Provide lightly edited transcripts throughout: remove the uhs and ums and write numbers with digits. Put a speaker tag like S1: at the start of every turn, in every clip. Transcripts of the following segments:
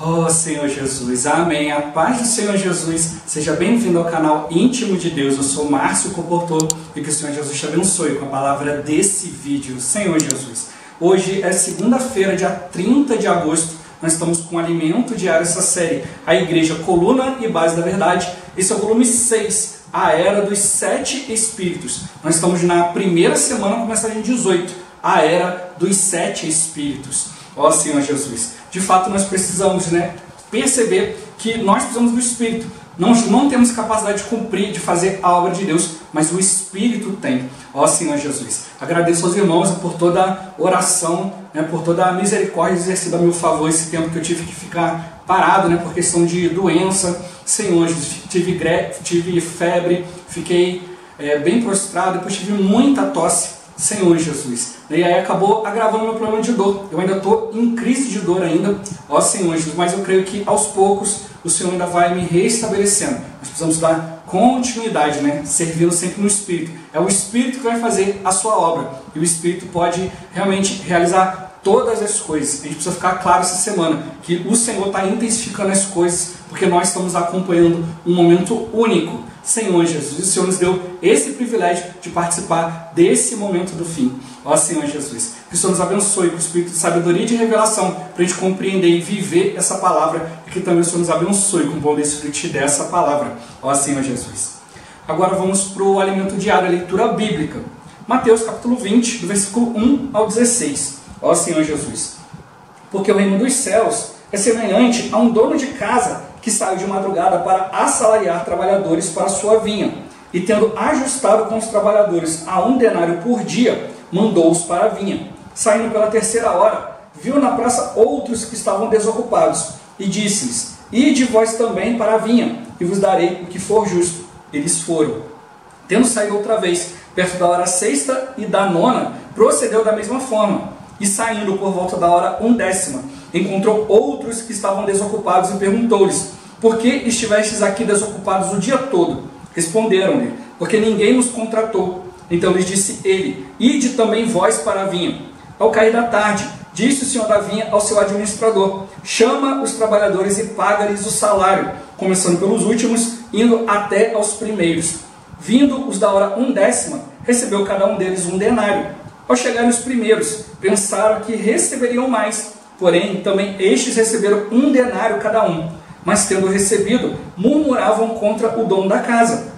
S1: Oh Senhor Jesus, amém. A paz do Senhor Jesus, seja bem-vindo ao canal Íntimo de Deus. Eu sou Márcio Comportor e que o Senhor Jesus te abençoe com a palavra desse vídeo. Senhor Jesus, hoje é segunda-feira, dia 30 de agosto. Nós estamos com Alimento Diário, essa série, a Igreja, Coluna e Base da Verdade. Esse é o volume 6, a Era dos 7 Espíritos. Nós estamos na primeira semana com mensagem 18, a Era dos 7 Espíritos. Ó Senhor Jesus, de fato nós precisamos perceber que nós precisamos do Espírito. Nós não temos capacidade de cumprir, de fazer a obra de Deus, mas o Espírito tem. Ó Senhor Jesus, agradeço aos irmãos por toda a oração, por toda a misericórdia exercida a meu favor esse tempo que eu tive que ficar parado, por questão de doença. Senhor Jesus, tive febre, fiquei bem prostrado, depois tive muita tosse. Senhor Jesus, e aí acabou agravando meu problema de dor. Eu ainda estou em crise de dor ainda, ó Senhor Jesus, mas eu creio que aos poucos o Senhor ainda vai me restabelecendo. Nós precisamos dar continuidade, servindo sempre no Espírito. É o Espírito que vai fazer a sua obra, e o Espírito pode realmente realizar todas as coisas. A gente precisa ficar claro essa semana que o Senhor está intensificando as coisas, porque nós estamos acompanhando um momento único. Senhor Jesus, o Senhor nos deu esse privilégio de participar desse momento do fim. Ó Senhor Jesus, que o Senhor nos abençoe com o Espírito de sabedoria e de revelação, para a gente compreender e viver essa palavra, e que também o Senhor nos abençoe com o poder que te dê essa palavra. Ó Senhor Jesus. Agora vamos para o alimento diário, a leitura bíblica. Mateus capítulo 20, do versículo 1 ao 16. Ó Senhor Jesus. Porque o reino dos céus é semelhante a um dono de casa que saiu de madrugada para assalariar trabalhadores para a sua vinha, e tendo ajustado com os trabalhadores a 1 denário por dia, mandou-os para a vinha. Saindo pela 3ª hora, viu na praça outros que estavam desocupados, e disse-lhes: Ide vós também para a vinha, e vos darei o que for justo. Eles foram. Tendo saído outra vez, perto da hora 6ª e da 9ª, procedeu da mesma forma, e saindo por volta da hora 1/10, encontrou outros que estavam desocupados e perguntou-lhes: Por que estivestes aqui desocupados o dia todo? Responderam-lhe: Porque ninguém nos contratou. Então lhes disse ele: Ide também vós para a vinha. Ao cair da tarde, disse o senhor da vinha ao seu administrador: Chama os trabalhadores e paga-lhes o salário, começando pelos últimos, indo até aos primeiros. Vindo os da hora 1/10, recebeu cada um deles 1 denário. Ao chegarem os primeiros, pensaram que receberiam mais, porém também estes receberam 1 denário cada um. Mas tendo recebido, murmuravam contra o dono da casa,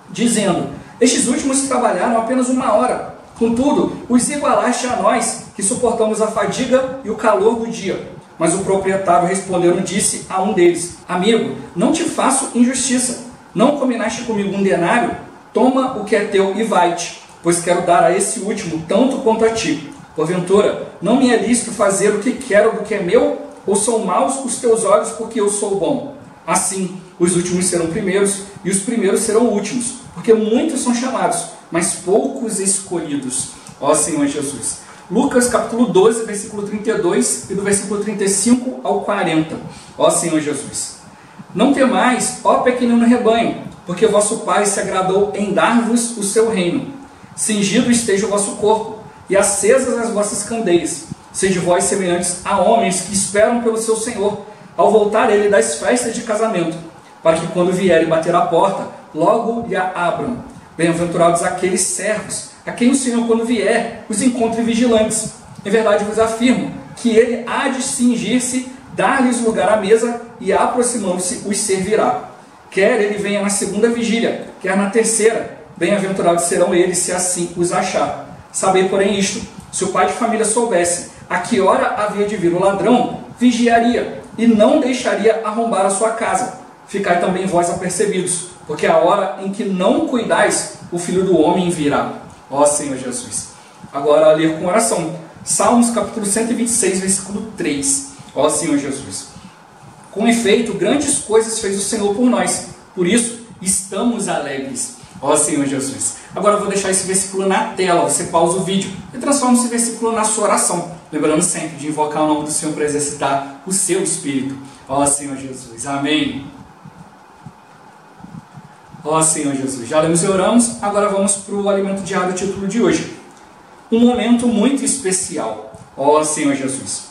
S1: dizendo: Estes últimos trabalharam apenas 1 hora. Contudo, os igualaste a nós, que suportamos a fadiga e o calor do dia. Mas o proprietário respondendo disse a um deles: Amigo, não te faço injustiça. Não combinaste comigo 1 denário? Toma o que é teu e vai-te, pois quero dar a esse último tanto quanto a ti. Porventura, não me é lícito fazer o que quero do que é meu? Ou são maus os teus olhos porque eu sou bom? Assim, os últimos serão primeiros, e os primeiros serão últimos, porque muitos são chamados, mas poucos escolhidos. Ó Senhor Jesus. Lucas capítulo 12, versículo 32, e do versículo 35 ao 40. Ó Senhor Jesus. Não temais, ó pequenino rebanho, porque vosso Pai se agradou em dar-vos o seu reino. Cingido esteja o vosso corpo, e acesas as vossas candeias. Sede vós semelhantes a homens que esperam pelo seu Senhor, ao voltar ele das festas de casamento, para que quando vier e bater à porta, logo lhe abram. Bem-aventurados aqueles servos, a quem o Senhor, quando vier, os encontre vigilantes. Em verdade vos afirmo, que ele há de cingir-se, dar-lhes lugar à mesa, e aproximando-se os servirá. Quer ele venha na 2ª vigília, quer na 3ª, bem-aventurados serão eles, se assim os achar. Sabei, porém, isto: se o pai de família soubesse a que hora havia de vir o ladrão, vigiaria, e não deixaria arrombar a sua casa. Ficai também vós apercebidos, porque a hora em que não cuidais, o Filho do Homem virá. Ó Senhor Jesus. Agora a ler com oração. Salmos capítulo 126, versículo 3. Ó Senhor Jesus. Com efeito, grandes coisas fez o Senhor por nós, por isso estamos alegres. Ó Senhor Jesus. Agora eu vou deixar esse versículo na tela, você pausa o vídeo e transforma esse versículo na sua oração. Lembrando sempre de invocar o nome do Senhor para exercitar o seu Espírito. Ó Senhor Jesus. Amém. Ó Senhor Jesus. Já lemos e oramos, agora vamos para o alimento diário, o título de hoje. Um momento muito especial. Ó Senhor Jesus.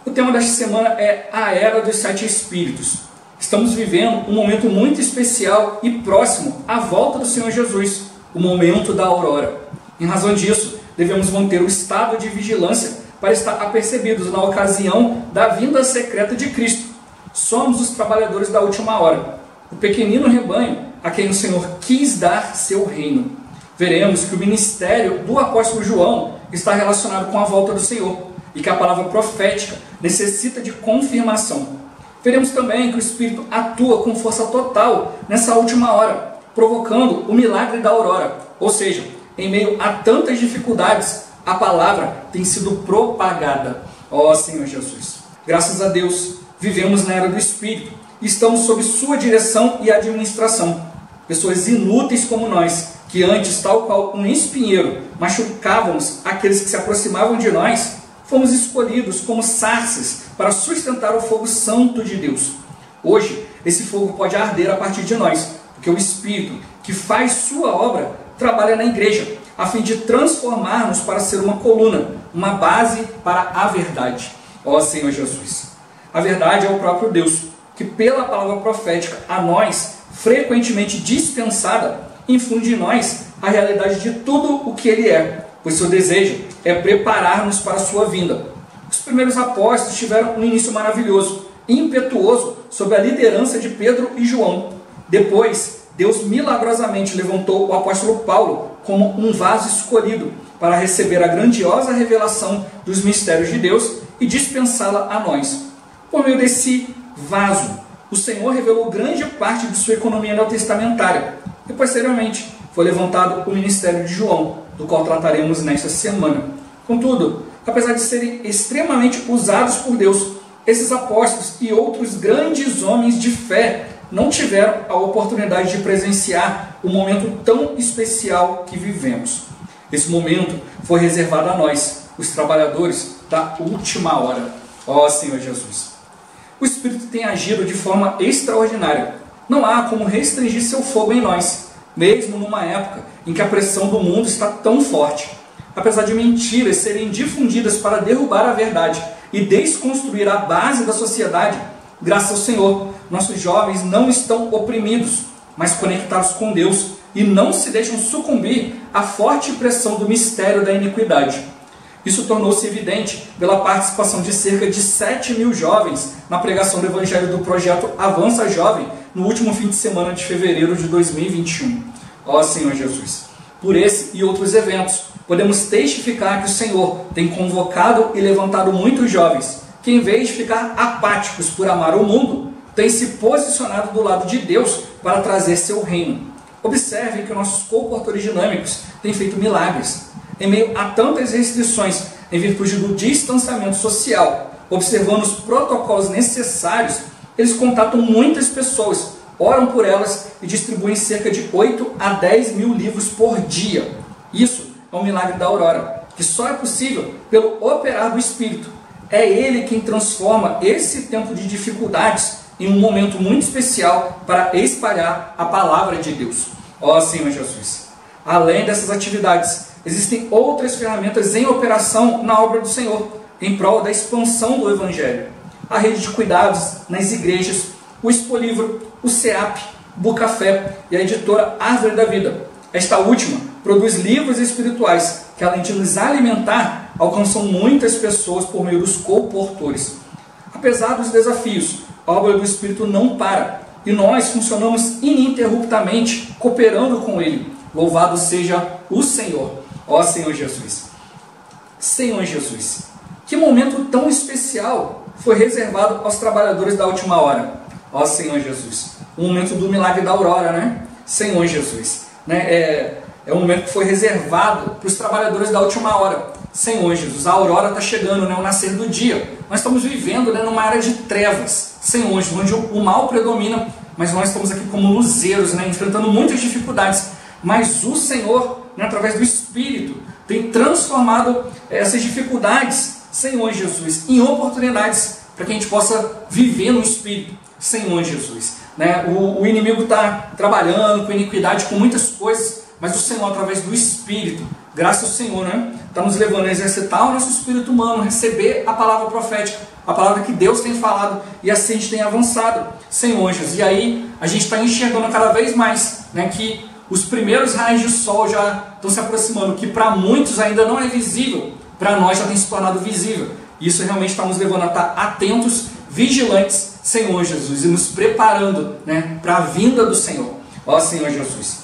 S1: O tema desta semana é a Era dos Sete Espíritos. Estamos vivendo um momento muito especial e próximo à volta do Senhor Jesus, o momento da aurora. Em razão disso, devemos manter o estado de vigilância para estar apercebidos na ocasião da vinda secreta de Cristo. Somos os trabalhadores da última hora, o pequenino rebanho a quem o Senhor quis dar seu reino. Veremos que o ministério do apóstolo João está relacionado com a volta do Senhor e que a palavra profética necessita de confirmação. Veremos também que o Espírito atua com força total nessa última hora, provocando o milagre da aurora. Ou seja, em meio a tantas dificuldades, a palavra tem sido propagada. Ó Senhor Jesus! Graças a Deus, vivemos na era do Espírito e estamos sob sua direção e administração. Pessoas inúteis como nós, que antes, tal qual um espinheiro, machucávamos aqueles que se aproximavam de nós, fomos escolhidos como sarças para sustentar o fogo santo de Deus. Hoje, esse fogo pode arder a partir de nós, porque o Espírito, que faz sua obra, trabalha na igreja, a fim de transformar-nos para ser uma coluna, uma base para a verdade. Ó Senhor Jesus! A verdade é o próprio Deus, que pela palavra profética a nós, frequentemente dispensada, infunde em nós a realidade de tudo o que Ele é, pois seu desejo é preparar-nos para a sua vinda. Os primeiros apóstolos tiveram um início maravilhoso, impetuoso, sob a liderança de Pedro e João. Depois, Deus milagrosamente levantou o apóstolo Paulo como um vaso escolhido para receber a grandiosa revelação dos mistérios de Deus e dispensá-la a nós. Por meio desse vaso, o Senhor revelou grande parte de sua economia neotestamentária e, posteriormente, foi levantado o ministério de João, do qual trataremos nesta semana. Contudo, apesar de serem extremamente usados por Deus, esses apóstolos e outros grandes homens de fé não tiveram a oportunidade de presenciar o momento tão especial que vivemos. Esse momento foi reservado a nós, os trabalhadores da última hora. Ó Senhor Jesus! O Espírito tem agido de forma extraordinária. Não há como restringir seu fogo em nós, mesmo numa época em que a pressão do mundo está tão forte. Apesar de mentiras serem difundidas para derrubar a verdade e desconstruir a base da sociedade, graças ao Senhor, nossos jovens não estão oprimidos, mas conectados com Deus e não se deixam sucumbir à forte pressão do mistério da iniquidade. Isso tornou-se evidente pela participação de cerca de 7.000 jovens na pregação do Evangelho do projeto Avança Jovem no último fim de semana de fevereiro de 2021. Ó Senhor Jesus! Por esse e outros eventos, podemos testificar que o Senhor tem convocado e levantado muitos jovens que, em vez de ficar apáticos por amar o mundo, têm se posicionado do lado de Deus para trazer seu reino. Observem que nossos comportores dinâmicos têm feito milagres. Em meio a tantas restrições, em virtude do distanciamento social, observando os protocolos necessários, eles contatam muitas pessoas, oram por elas e distribuem cerca de 8 a 10 mil livros por dia. Isso é um milagre da aurora, que só é possível pelo operar do Espírito. É Ele quem transforma esse tempo de dificuldades em um momento muito especial para espalhar a palavra de Deus. Ó Senhor Jesus! Além dessas atividades, existem outras ferramentas em operação na obra do Senhor, em prol da expansão do Evangelho. A rede de cuidados nas igrejas, o Expolivro, o CEAP, o Bucafé e a editora Árvore da Vida. Esta última produz livros espirituais que, além de nos alimentar, alcançam muitas pessoas por meio dos comportores. Apesar dos desafios, a obra do Espírito não para e nós funcionamos ininterruptamente cooperando com Ele. Louvado seja o Senhor! Ó Senhor Jesus! Senhor Jesus, que momento tão especial foi reservado aos trabalhadores da última hora. Ó Senhor Jesus, o momento do milagre da aurora, né? Senhor Jesus, né? É um momento que foi reservado para os trabalhadores da última hora. Senhor Jesus, a aurora está chegando, né? O nascer do dia. Nós estamos vivendo, né, numa área de trevas, Senhor Jesus, onde o mal predomina, mas nós estamos aqui como luzeiros, né, enfrentando muitas dificuldades. Mas o Senhor, né, através do Espírito, tem transformado essas dificuldades, Senhor Jesus, em oportunidades para que a gente possa viver no Espírito, Senhor Jesus. Né? O inimigo está trabalhando com iniquidade, com muitas coisas, mas o Senhor, através do Espírito, graças ao Senhor, né, está nos levando a exercitar o nosso espírito humano, receber a palavra profética, a palavra que Deus tem falado, e assim a gente tem avançado, Senhor Jesus. E aí a gente está enxergando cada vez mais, né, que os primeiros raios de sol já estão se aproximando, que para muitos ainda não é visível, para nós já tem se tornado visível. Isso realmente está nos levando a estar atentos, vigilantes, Senhor Jesus, e nos preparando, né, para a vinda do Senhor. Ó Senhor Jesus.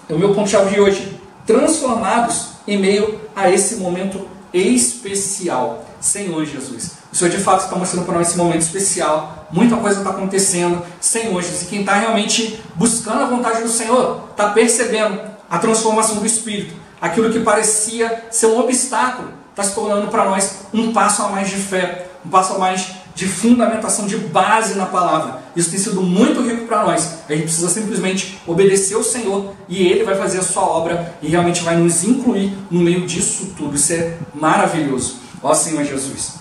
S1: O meu ponto-chave de hoje: transformados em meio a esse momento especial. Senhor Jesus, o Senhor de fato está mostrando para nós esse momento especial, muita coisa está acontecendo, Senhor Jesus, e quem está realmente buscando a vontade do Senhor, está percebendo a transformação do Espírito, aquilo que parecia ser um obstáculo, está se tornando para nós um passo a mais de fé, um passo a mais de fundamentação, de base na palavra. Isso tem sido muito rico para nós. A gente precisa simplesmente obedecer ao Senhor e Ele vai fazer a sua obra e realmente vai nos incluir no meio disso tudo. Isso é maravilhoso. Ó Senhor Jesus.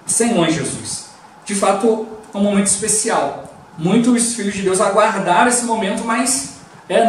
S1: Senhor Jesus. De fato, é um momento especial. Muitos filhos de Deus aguardaram esse momento, mas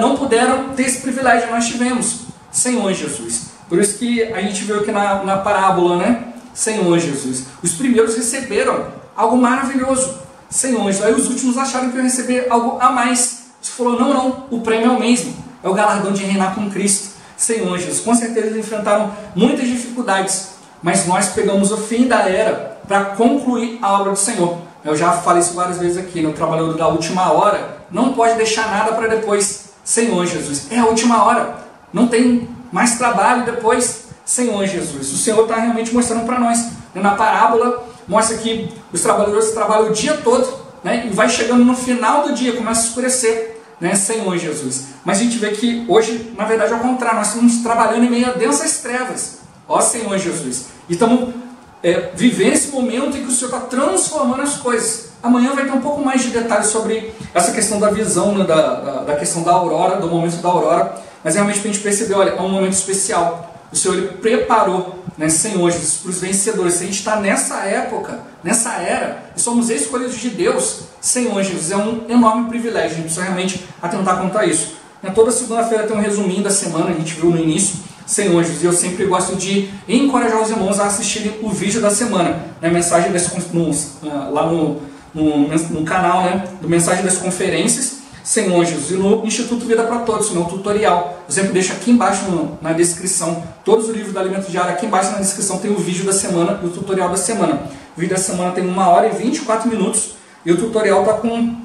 S1: não puderam ter esse privilégio que nós tivemos. Senhor Jesus. Por isso que a gente viu aqui na parábola, né? Senhor Jesus. Os primeiros receberam algo maravilhoso. Senhor Jesus. Aí os últimos acharam que iam receber algo a mais. Você falou, não, o prêmio é o mesmo. É o galardão de reinar com Cristo. Senhor Jesus. Com certeza eles enfrentaram muitas dificuldades, mas nós pegamos o fim da era para concluir a obra do Senhor. Eu já falei isso várias vezes aqui, no trabalhador da última hora, não pode deixar nada para depois. Senhor Jesus. É a última hora. Não tem mais trabalho depois. Senhor Jesus. O Senhor está realmente mostrando para nós. Na parábola, mostra que os trabalhadores trabalham o dia todo, né, e vai chegando no final do dia, começa a escurecer, né, Senhor Jesus. Mas a gente vê que hoje, na verdade, é o contrário. Nós estamos trabalhando em meio a densas trevas. Ó Senhor Jesus. E estamos vivendo esse momento em que o Senhor está transformando as coisas. Amanhã vai ter um pouco mais de detalhes sobre essa questão da visão, né, da questão da aurora, do momento da aurora. Mas realmente para a gente perceber, olha, é um momento especial. O Senhor Ele preparou, né, Senhor Jesus, para os vencedores. Se a gente está nessa época, nessa era, e somos escolhidos de Deus, Senhor Jesus, é um enorme privilégio. A gente precisa realmente atentar quanto a isso. Toda segunda-feira tem um resuminho da semana, a gente viu no início, Senhor Jesus, e eu sempre gosto de encorajar os irmãos a assistirem o vídeo da semana, né, mensagem lá no canal, né, do Mensagem das Conferências, Senhor Jesus, e no Instituto Vida para Todos, no tutorial. Eu sempre deixo aqui embaixo na descrição, todos os livros do Alimento Diário, aqui embaixo na descrição tem o vídeo da semana e o tutorial da semana. O vídeo da semana tem 1 hora e 24 minutos e o tutorial está com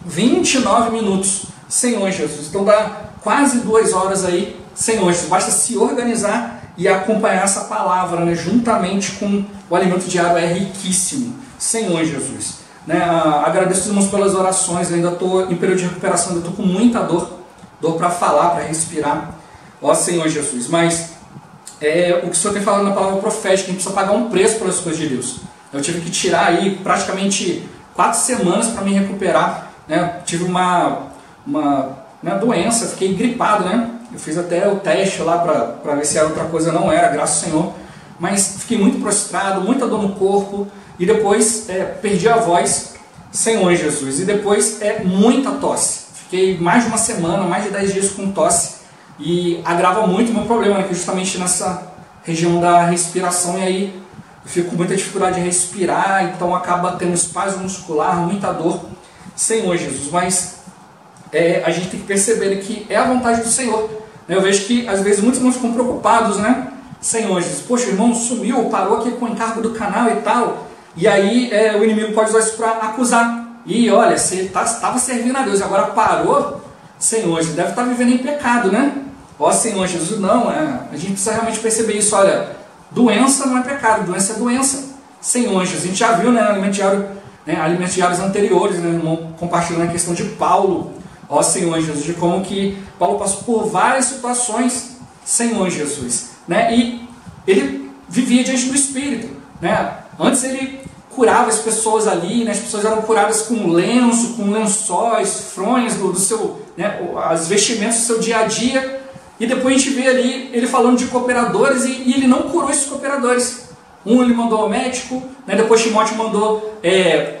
S1: 29 minutos, Senhor Jesus. Então dá quase 2 horas aí, Senhor Jesus. Basta se organizar e acompanhar essa palavra, né, juntamente com o Alimento Diário, é riquíssimo, Senhor Jesus. Né, agradeço os irmãos pelas orações. Eu ainda estou em período de recuperação, ainda estou com muita dor para falar, para respirar, ó Senhor Jesus. Mas o que o Senhor tem falado na palavra profética, a gente precisa pagar um preço pelas coisas de Deus. Eu tive que tirar aí praticamente 4 semanas para me recuperar, né? Tive uma doença, fiquei gripado, né? Eu fiz até o teste lá para ver se era outra coisa, não era, graças ao Senhor. Mas fiquei muito prostrado, muita dor no corpo. E depois perdi a voz, Senhor Jesus. E depois muita tosse. Fiquei mais de uma semana, mais de 10 dias com tosse. E agrava muito o meu problema, né, que justamente nessa região da respiração. E aí eu fico com muita dificuldade de respirar. Então acaba tendo espasmo muscular, muita dor, Senhor Jesus. Mas a gente tem que perceber que é a vontade do Senhor. Eu vejo que às vezes muitos irmãos ficam preocupados, né? Senhor Jesus, poxa, o irmão sumiu, parou aqui com o encargo do canal e tal. E aí o inimigo pode usar isso para acusar. E olha, você estava servindo a Deus e agora parou, Senhor, você deve estar vivendo em pecado, né? Ó Senhor Jesus, não, a gente precisa realmente perceber isso. Olha, doença não é pecado, doença é doença, Senhor Jesus. A gente já viu, né, alimentos diários anteriores, né, irmão, compartilhando a questão de Paulo, ó Senhor Jesus, de como que Paulo passou por várias situações, Senhor Jesus, né? E ele vivia diante do Espírito, né? Antes ele curava as pessoas ali, né? As pessoas eram curadas com lenço, com lençóis, fronhas do seu, né, as vestimentas do seu dia a dia. E depois a gente vê ali ele falando de cooperadores e ele não curou esses cooperadores. Ele mandou ao médico, né? Depois Timóteo mandou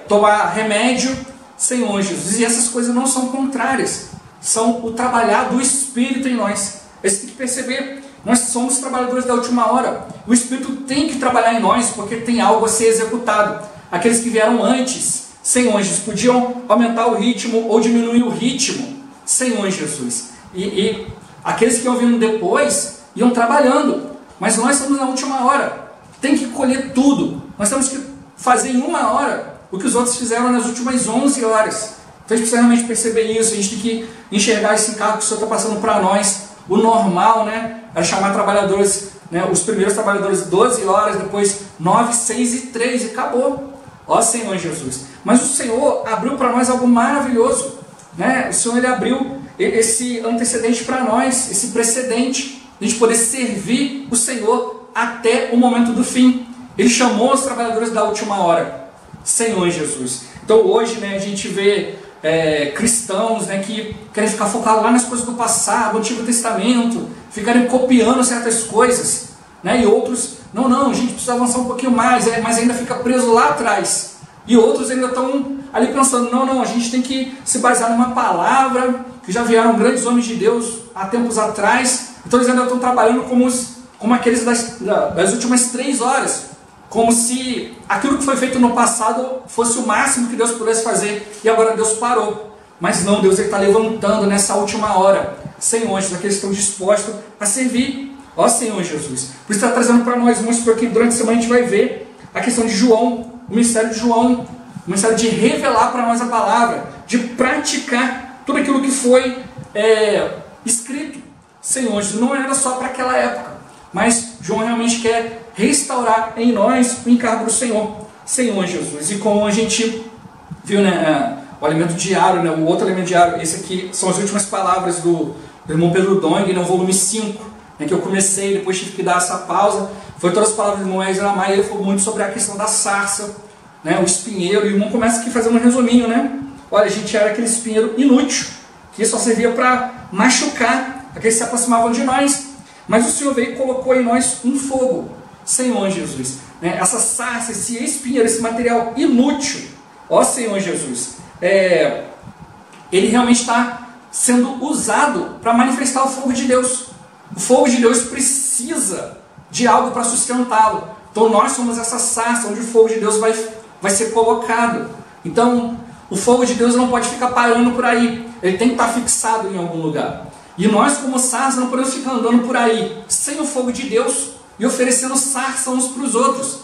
S1: tomar remédio, Senhor Jesus. E essas coisas não são contrárias, são o trabalhar do Espírito em nós. Você tem que perceber Nós somos trabalhadores da última hora. O Espírito tem que trabalhar em nós, porque tem algo a ser executado. Aqueles que vieram antes, Senhor Jesus, podiam aumentar o ritmo ou diminuir o ritmo, Senhor Jesus. E aqueles que iam vindo depois, iam trabalhando. Mas nós estamos na última hora. Tem que colher tudo. Nós temos que fazer em 1 hora o que os outros fizeram nas últimas 11 horas. Então a gente precisa realmente perceber isso. A gente tem que enxergar esse encargo que o Senhor está passando para nós. O normal, né, era chamar trabalhadores, né, os primeiros trabalhadores 12 horas, depois 9, 6 e 3 e acabou. Ó Senhor Jesus. Mas o Senhor abriu para nós algo maravilhoso, né? O Senhor ele abriu esse antecedente para nós, esse precedente, a gente poder servir o Senhor até o momento do fim. Ele chamou os trabalhadores da última hora, Senhor Jesus. Então hoje, né, a gente vê cristãos, né, que querem ficar focados lá nas coisas do passado, do Antigo Testamento, ficarem copiando certas coisas, né, e outros, não, a gente precisa avançar um pouquinho mais, mas ainda fica preso lá atrás. E outros ainda estão ali pensando, não, a gente tem que se basear numa palavra, que já vieram grandes homens de Deus há tempos atrás, então eles ainda estão trabalhando como aqueles das últimas 3 horas, como se aquilo que foi feito no passado fosse o máximo que Deus pudesse fazer, e agora Deus parou. Mas não, Deus está levantando nessa última hora, Senhor, aqueles que estão dispostos a servir, ó Senhor Jesus. Por isso está trazendo para nós, mostrou aqui durante a semana a gente vai ver a questão de João, o ministério de João, o ministério de revelar para nós a palavra, de praticar tudo aquilo que foi escrito. Senhor, não era só para aquela época, mas João realmente quer restaurar em nós o encargo do Senhor, Senhor Jesus. E como a gente viu, né, o alimento diário, né, o outro alimento diário, esse aqui são as últimas palavras do irmão Pedro Dong, no volume 5, né, que eu comecei, depois tive que dar essa pausa. Foi todas as palavras do irmão Ezra Maia, ele falou muito sobre a questão da sarça, né, o espinheiro, e o irmão começa aqui fazendo um resuminho, né? Olha, a gente era aquele espinheiro inútil, que só servia para machucar aqueles que se aproximavam de nós, mas o Senhor veio e colocou em nós um fogo, Senhor Jesus, né? Essa sarça, esse espinheiro, esse material inútil, ó Senhor Jesus, ele realmente está sendo usado para manifestar o fogo de Deus. O fogo de Deus precisa de algo para sustentá-lo. Então nós somos essa sarça onde o fogo de Deus vai ser colocado. Então o fogo de Deus não pode ficar parando por aí, ele tem que estar fixado em algum lugar. E nós, como sarça, não podemos ficar andando por aí sem o fogo de Deus e oferecendo sarça uns para os outros.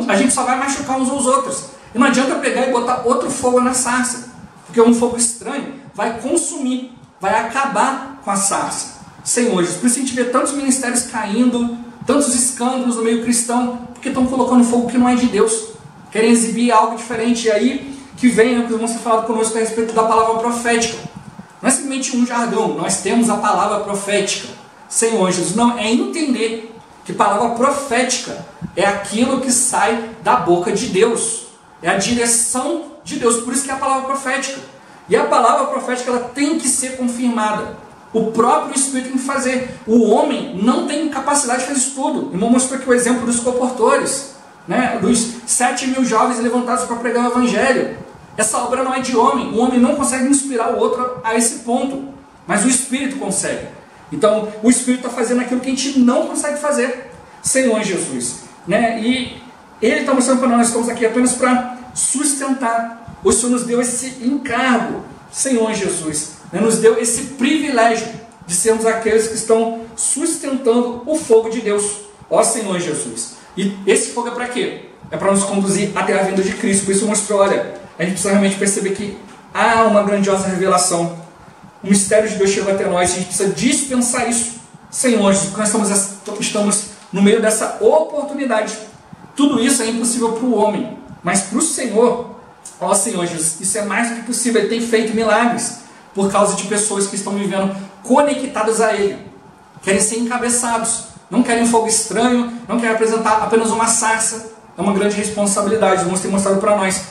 S1: A gente só vai machucar uns aos outros. E não adianta pegar e botar outro fogo na sarça, porque um fogo estranho vai consumir, vai acabar com a sarça. Senhor Jesus, por isso a gente vê tantos ministérios caindo, tantos escândalos no meio cristão, porque estão colocando fogo que não é de Deus, querem exibir algo diferente. E aí que vem, né, que vão ser falado conosco a respeito da palavra profética. Não é simplesmente um jargão, nós temos a palavra profética, Senhor Jesus. Não, é entender que palavra profética é aquilo que sai da boca de Deus, é a direção de Deus, por isso que é a palavra profética. E a palavra profética ela tem que ser confirmada. O próprio Espírito tem que fazer. O homem não tem capacidade de fazer isso tudo. O irmão mostrou aqui o exemplo dos comportores, né? Dos 7.000 jovens levantados para pregar o Evangelho. Essa obra não é de homem. O homem não consegue inspirar o outro a esse ponto, mas o Espírito consegue. Então o Espírito está fazendo aquilo que a gente não consegue fazer, Senhor Jesus, né? E Ele está mostrando para nós estamos aqui apenas para sustentar. O Senhor nos deu esse encargo, Senhor Jesus, né? Nos deu esse privilégio de sermos aqueles que estão sustentando o fogo de Deus, ó Senhor Jesus. E esse fogo é para quê? É para nos conduzir até a vinda de Cristo. Por isso mostrou, olha, a gente precisa realmente perceber que há uma grandiosa revelação. O mistério de Deus chegou até nós. A gente precisa dispensar isso, Senhor Jesus, porque nós estamos no meio dessa oportunidade. Tudo isso é impossível para o homem, mas para o Senhor, ó Senhor Jesus, isso é mais do que possível. Ele tem feito milagres por causa de pessoas que estão vivendo conectadas a Ele, querem ser encabeçados, não querem fogo estranho, não querem apresentar apenas uma sarça. É uma grande responsabilidade. Vamos ter mostrado para nós.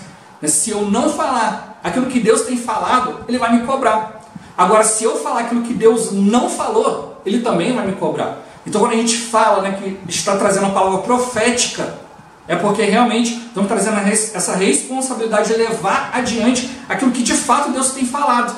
S1: Se eu não falar aquilo que Deus tem falado, Ele vai me cobrar. Agora, se eu falar aquilo que Deus não falou, Ele também vai me cobrar. Então, quando a gente fala, né, que está trazendo a palavra profética, é porque realmente estamos trazendo essa responsabilidade de levar adiante aquilo que de fato Deus tem falado.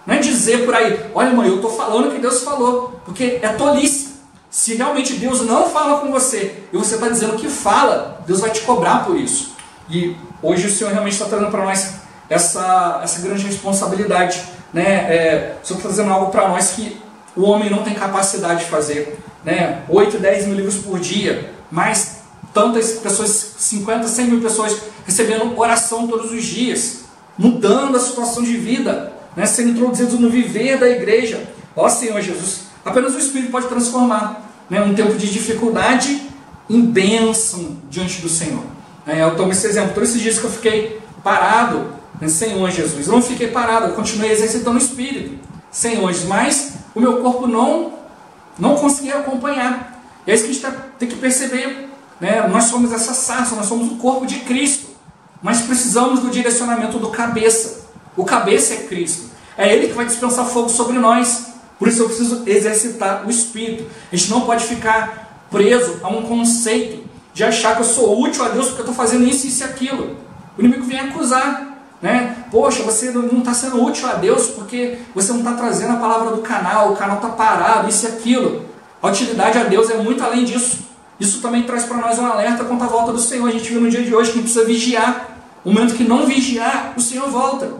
S1: Não é dizer por aí, olha mãe, eu estou falando o que Deus falou, porque é tolice. Se realmente Deus não fala com você, e você está dizendo que fala, Deus vai te cobrar por isso. E hoje o Senhor realmente está trazendo para nós essa grande responsabilidade, né? O Senhor está trazendo algo para nós que o homem não tem capacidade de fazer, né? 8, 10 mil livros por dia, mais tantas pessoas, 50, 100 mil pessoas recebendo oração todos os dias, mudando a situação de vida, né? Sendo introduzidos no viver da igreja. Ó Senhor Jesus, apenas o Espírito pode transformar, né, um tempo de dificuldade em bênção diante do Senhor. Eu tomo esse exemplo, todos esses dias que eu fiquei parado, né, Senhor Jesus, eu não fiquei parado, eu continuei exercitando o Espírito, Senhor Jesus, mas o meu corpo não conseguia acompanhar. E é isso que a gente tem que perceber, né? Nós somos essa sarça, nós somos o corpo de Cristo, mas precisamos do direcionamento do cabeça. O cabeça é Cristo, é Ele que vai dispensar fogo sobre nós. Por isso eu preciso exercitar o Espírito. A gente não pode ficar preso a um conceito de achar que eu sou útil a Deus porque eu estou fazendo isso, isso e aquilo. O inimigo vem acusar, né? Poxa, você não está sendo útil a Deus porque você não está trazendo a palavra do canal, o canal está parado, isso e aquilo. A utilidade a Deus é muito além disso. Isso também traz para nós um alerta quanto à volta do Senhor. A gente viu no dia de hoje que a gente precisa vigiar. No momento que não vigiar, o Senhor volta.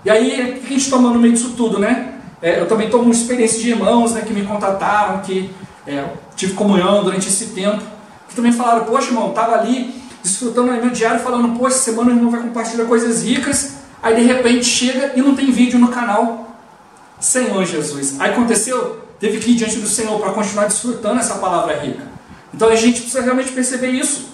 S1: E aí, o que a gente toma no meio disso tudo, né? Eu também tomo uma experiência de irmãos, né, que me contataram, que tive comunhão durante esse tempo, que também falaram, poxa irmão, estava ali desfrutando no meu diário, falando, poxa, semana o irmão vai compartilhar coisas ricas, aí de repente chega e não tem vídeo no canal. Senhor Jesus. Aí aconteceu, teve que ir diante do Senhor para continuar desfrutando essa palavra rica. Então a gente precisa realmente perceber isso.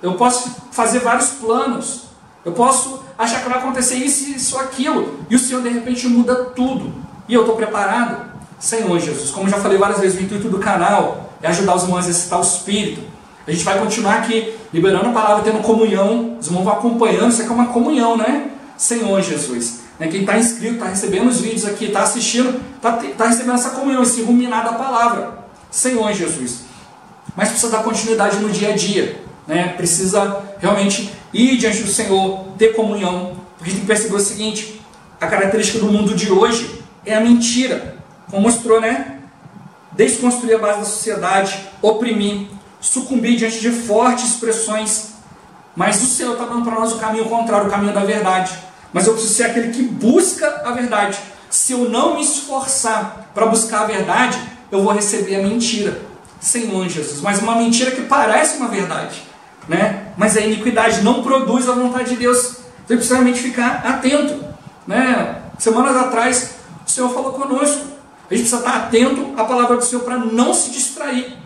S1: Eu posso fazer vários planos, eu posso achar que vai acontecer isso, aquilo, e o Senhor de repente muda tudo. E eu estou preparado? Senhor Jesus, como já falei várias vezes, o intuito do canal é ajudar os irmãos a exercitar o Espírito. A gente vai continuar aqui, liberando a palavra, tendo comunhão, os irmãos vão acompanhando, isso aqui é uma comunhão, né? Senhor Jesus. Quem está inscrito, está recebendo os vídeos aqui, está assistindo, está recebendo essa comunhão, esse ruminar da palavra. Senhor Jesus. Mas precisa dar continuidade no dia a dia, né? Precisa realmente ir diante do Senhor, ter comunhão, porque a gente tem que perceber o seguinte, a característica do mundo de hoje é a mentira, como mostrou, né? Desconstruir a base da sociedade, oprimir, sucumbir diante de fortes expressões. Mas o Senhor está dando para nós o caminho contrário, o caminho da verdade. Mas eu preciso ser aquele que busca a verdade. Se eu não me esforçar para buscar a verdade, eu vou receber a mentira. Senhor Jesus, mas uma mentira que parece uma verdade, né? Mas a iniquidade não produz a vontade de Deus. Então eu preciso realmente ficar atento, né? Semanas atrás o Senhor falou conosco. A gente precisa estar atento à palavra do Senhor para não se distrair.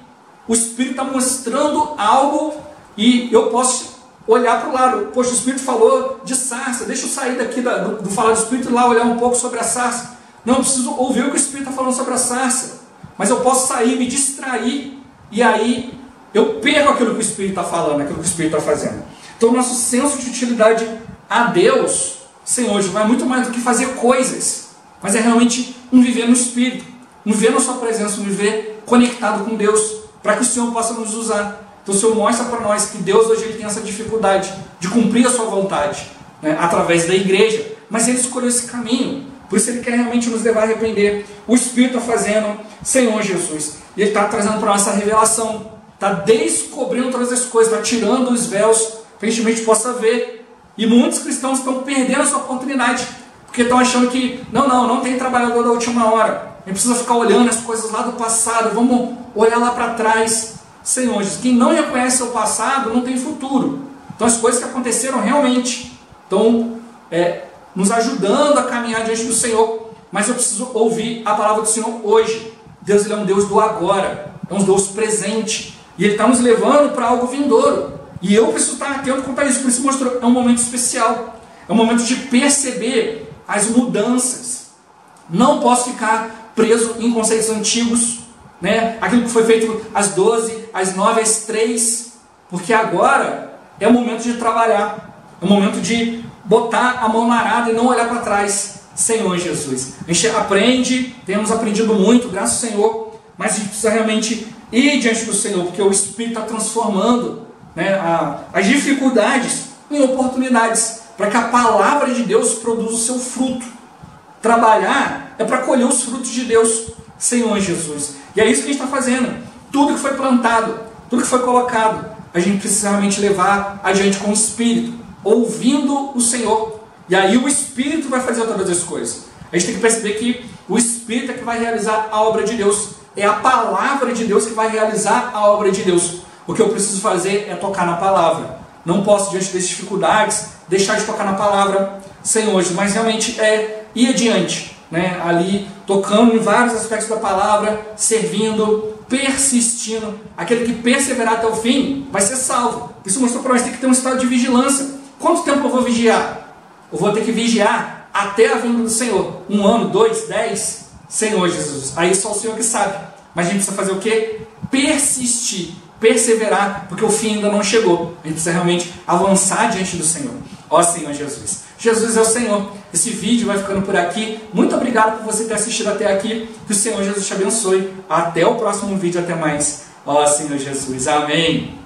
S1: O Espírito está mostrando algo e eu posso olhar para o lado. Poxa, o Espírito falou de sarça. Deixa eu sair daqui do falar do Espírito e lá olhar um pouco sobre a sarça. Não, eu preciso ouvir o que o Espírito está falando sobre a sarça. Mas eu posso sair, me distrair e aí eu perco aquilo que o Espírito está falando, aquilo que o Espírito está fazendo. Então o nosso senso de utilidade a Deus, Senhor, vai muito mais do que fazer coisas. Mas é realmente um viver no Espírito, um viver na sua presença, um viver conectado com Deus, para que o Senhor possa nos usar. Então o Senhor mostra para nós que Deus hoje ele tem essa dificuldade de cumprir a sua vontade, né, através da igreja, mas Ele escolheu esse caminho, por isso Ele quer realmente nos levar a arrepender. O Espírito está fazendo, Senhor Jesus, e Ele está trazendo para nós essa revelação, está descobrindo todas as coisas, está tirando os véus, para que a gente possa ver, e muitos cristãos estão perdendo essa oportunidade, porque estão achando que, não tem trabalhador da última hora. A gente precisa ficar olhando as coisas lá do passado, vamos olhar lá para trás. Senhor, quem não reconhece o passado não tem futuro. Então as coisas que aconteceram realmente estão nos ajudando a caminhar diante do Senhor. Mas eu preciso ouvir a palavra do Senhor hoje. Deus ele é um Deus do agora, é um Deus presente. E Ele está nos levando para algo vindouro. E eu preciso estar atento quanto a isso. Por isso mostrou, é um momento especial. É um momento de perceber as mudanças. Não posso ficar preso em conceitos antigos, né? Aquilo que foi feito às 12, às 9, às 3, porque agora é o momento de trabalhar, é o momento de botar a mão na arada e não olhar para trás. Senhor Jesus, a gente aprende, temos aprendido muito, graças ao Senhor, mas a gente precisa realmente ir diante do Senhor, porque o Espírito está transformando, né, as dificuldades em oportunidades, para que a palavra de Deus produza o seu fruto. Trabalhar é para colher os frutos de Deus, Senhor Jesus. E é isso que a gente está fazendo. tudo que foi plantado, tudo que foi colocado, a gente precisa realmente levar adiante com o Espírito, ouvindo o Senhor. E aí o Espírito vai fazer todas as coisas. A gente tem que perceber que o Espírito é que vai realizar a obra de Deus. É a palavra de Deus que vai realizar a obra de Deus. O que eu preciso fazer é tocar na palavra. Não posso, diante das dificuldades, deixar de tocar na palavra, Senhor, mas realmente é ir adiante, né? Ali tocando em vários aspectos da palavra, servindo, persistindo. Aquele que perseverar até o fim vai ser salvo. Isso mostrou para nós que tem que ter um estado de vigilância. Quanto tempo eu vou vigiar? Eu vou ter que vigiar até a vinda do Senhor. 1 ano, 2, 10? Senhor Jesus. Aí só o Senhor que sabe. Mas a gente precisa fazer o quê? Persistir, perseverar, porque o fim ainda não chegou. A gente precisa realmente avançar diante do Senhor. Ó Senhor Jesus. Jesus é o Senhor. Esse vídeo vai ficando por aqui. Muito obrigado por você ter assistido até aqui. Que o Senhor Jesus te abençoe. Até o próximo vídeo. Até mais. Ó Senhor Jesus. Amém.